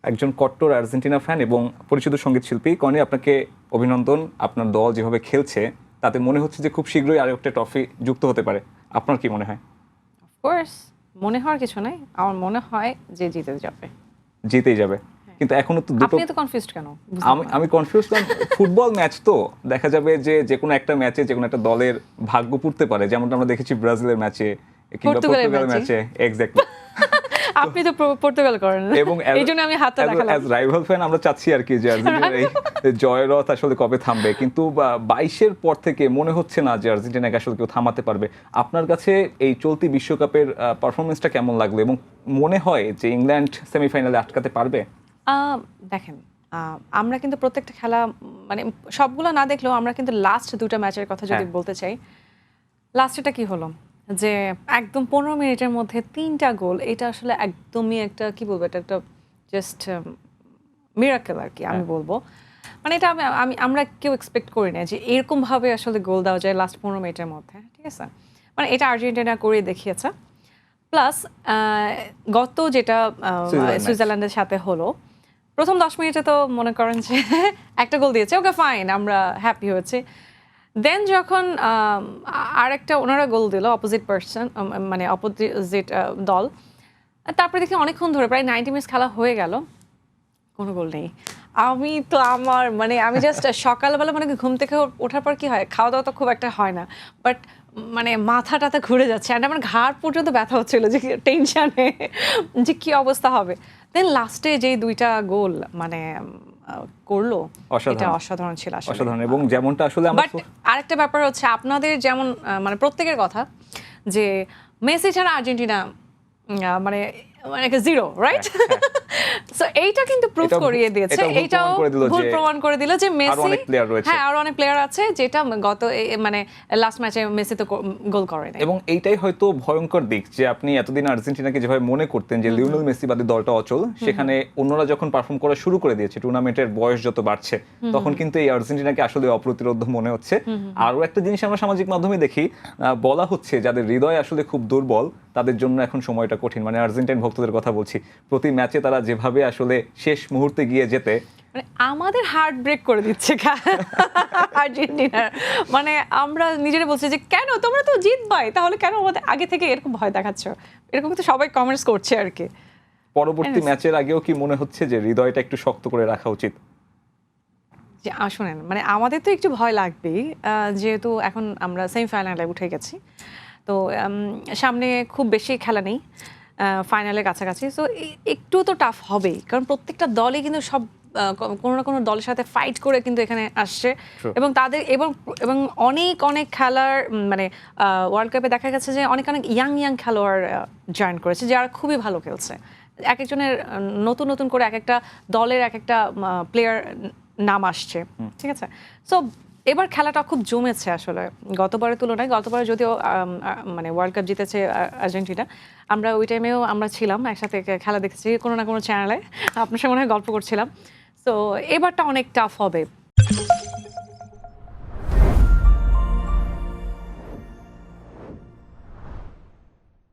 একজন কট্টর Argentina fan এবং পরিচিত সঙ্গীত শিল্পী। কনি, আপনাকে অভিনন্দন। আপনার দল যেভাবে খেলছে তাতে মনে হচ্ছে যে খুব শীঘ্রই আরও একটা ট্রফি যুক্ত হতে পারে। আপনার কি মনে হয়? অফকোর্স, মনে হওয়ার কিছু নাই, আমার মনে হয় যে জিতে যাবে। জিতেই যাবে, কিন্তু এখনো তো দুটো। আপনি তো কনফিউজড কেন? আমি কনফিউজ, কারণ ফুটবল ম্যাচ তো দেখা যাবে যে কোনো একটা ম্যাচে যে কোনো একটা দলের ভাগ্য পুড়তে পারে, যেমনটা আমরা দেখেছি ব্রাজিলের ম্যাচে কিংবা পর্তুগালের ম্যাচে। এক্স্যাক্টলি। আপনি তো পর্তুগাল করেন, এবং এইজন্য আমি হাতটা দেখালাম। অ্যাজ রাইভাল ফ্যান আমরা চাচ্ছি আর কি যে আর্জেন্টিনার এই জয়ের রথ আসলে কবে থামবে, কিন্তু 22-এর পর থেকে মনে হচ্ছে না যে আর্জেন্টিনাকে আসলে কেউ থামাতে পারবে। আপনার কাছে এই চলতি বিশ্বকাপের পারফরমেন্সটা কেমন লাগলো এবং মনে হয় যে ইংল্যান্ড সেমিফাইনালে আটকাতে পারবে? দেখেন, আমরা কিন্তু প্রত্যেকটা খেলা মানে সবগুলো না দেখলেও আমরা কিন্তু লাস্ট দুটো ম্যাচের কথা যদি বলতে চাই, লাস্টটা কি হলো যে একদম 15 মিনিটের মধ্যে 3টা গোল, এটা আসলে একদমই একটা কি বলবো, এটা একটা জাস্ট মিরাকেল আর কি আমি বলবো। মানে এটা আমরা কেউ এক্সপেক্ট করি না যে এরকম ভাবে আসলে গোল দেওয়া যায় লাস্ট 15 মিনিটের মধ্যে, ঠিক আছে? মানে এটা আর্জেন্টিনা করে দেখিয়েছে। প্লাস গত যেটা সুইজারল্যান্ডের সাথে হলো, প্রথম 10 মিনিটে তো মনে করেন যে একটা গোল দিয়েছে, ওকে ফাইন, আমরা হ্যাপি হয়েছে। দেন যখন আরেকটা ওনারা গোল দিল অপোজিট পার্সন, মানে অপোজিট দল, তারপরে দেখি অনেকক্ষণ ধরে প্রায় 90 মিনিটস খেলা হয়ে গেল, কোনো গোল নেই। আমি তো আমি জাস্ট সকালবেলা মানে ঘুম থেকে ওঠার পর কি হয়, খাওয়া দাওয়া তো খুব একটা হয় না, বাট মানে মাথা টাথা ঘুরে যাচ্ছে, অ্যান্ড আমার ঘাড় পর্যন্ত ব্যথা হচ্ছিল যে টেনশনে যে কি অবস্থা হবে। দেন লাস্টে যে 2টা গোল মানে করলো, এটা অসাধারণ ছিল আসলে, অসাধারণ। এবং যেমনটা আসলে বাট আরেকটা ব্যাপার হচ্ছে আপনাদের যেমন মানে প্রত্যেকের কথা যে মেসি ছাড়া আর্জেন্টিনা মানে জিরো, রাইট? সো এইটা কিন্তু প্রুফ করিয়ে দিয়েছে, এইটাও ভুল প্রমাণ করে দিল যে মেসি, হ্যাঁ আরো অনেক প্লেয়ার আছে, যেটা গত মানে লাস্ট ম্যাচে মেসি তো গোল করে না। এবং এইটাই হয়তো ভয়ঙ্কর দিক যে আপনি এতদিন আর্জেন্টিনাকে যেভাবে মনে করতেন যে লিওনেল মেসি বাদে দলটা অচল, সেখানে অন্যরা যখন পারফর্ম করা শুরু করে দিয়েছে, টুর্নামেন্টের বয়স যত বাড়ছে, তখন কিন্তু এই আর্জেন্টিনাকে আসলে অপ্রতিরোধ মনে হচ্ছে। আরও একটা জিনিস আমরা সামাজিক মাধ্যমে দেখি, বলা হচ্ছে যাদের হৃদয় আসলে খুব দুর্বল তাদের জন্য এখন সময়টা কঠিন, মানে আর্জেন্টাইন ভক্তদের কথা বলছি। প্রতি ম্যাচে তারা যেভাবে আসলে শেষ মুহূর্তে গিয়ে যেতে মানে আমাদের হার্ট ব্রেক করে দিচ্ছে আর্জেন্টিনা। মানে আমরা নিজেরা বলছি যে কেন তোমরা তো জিতবাই, তাহলে কেন আমাদের আগে থেকে এরকম ভয় দেখাচ্ছ? এরকম তো সবাই কমেন্টস করছে আর কি। পরবর্তী ম্যাচের আগেও কি মনে হচ্ছে যে হৃদয়টা একটু শক্ত করে রাখা উচিত? যে শুনেন, মানে আমাদের তো একটু ভয় লাগবেই, যেহেতু এখন আমরা সেমিফাইনালে উঠে গেছি, তো সামনে খুব বেশি খেলা নেই ফাইনালের কাছাকাছি, সো একটু তো টাফ হবেই, কারণ প্রত্যেকটা দলই কিন্তু সব কোনো না কোনো দলের সাথে ফাইট করে কিন্তু এখানে আসছে, এবং তাদের এবং অনেক অনেক খেলার মানে ওয়ার্ল্ড কাপে দেখা গেছে যে অনেক অনেক ইয়াং খেলোয়াড় জয়েন করেছে যারা খুবই ভালো খেলছে। এক একজনের নতুন নতুন করে এক একটা দলের এক একটা প্লেয়ার নাম আসছে, ঠিক আছে? সো এবার খেলাটা খুব জমেছে আসলে গতবারের তুলনায়। গতবারে যদিও মানে ওয়ার্ল্ড কাপ জিতেছে আর্জেন্টিনা, আমরা ওই টাইমেও আমরা ছিলাম একসাথে, খেলা দেখেছি কোনো না কোনো চ্যানেলে, আপনার সঙ্গে মনে হয় গল্প করছিলাম। সো এবারটা অনেক টাফ হবে।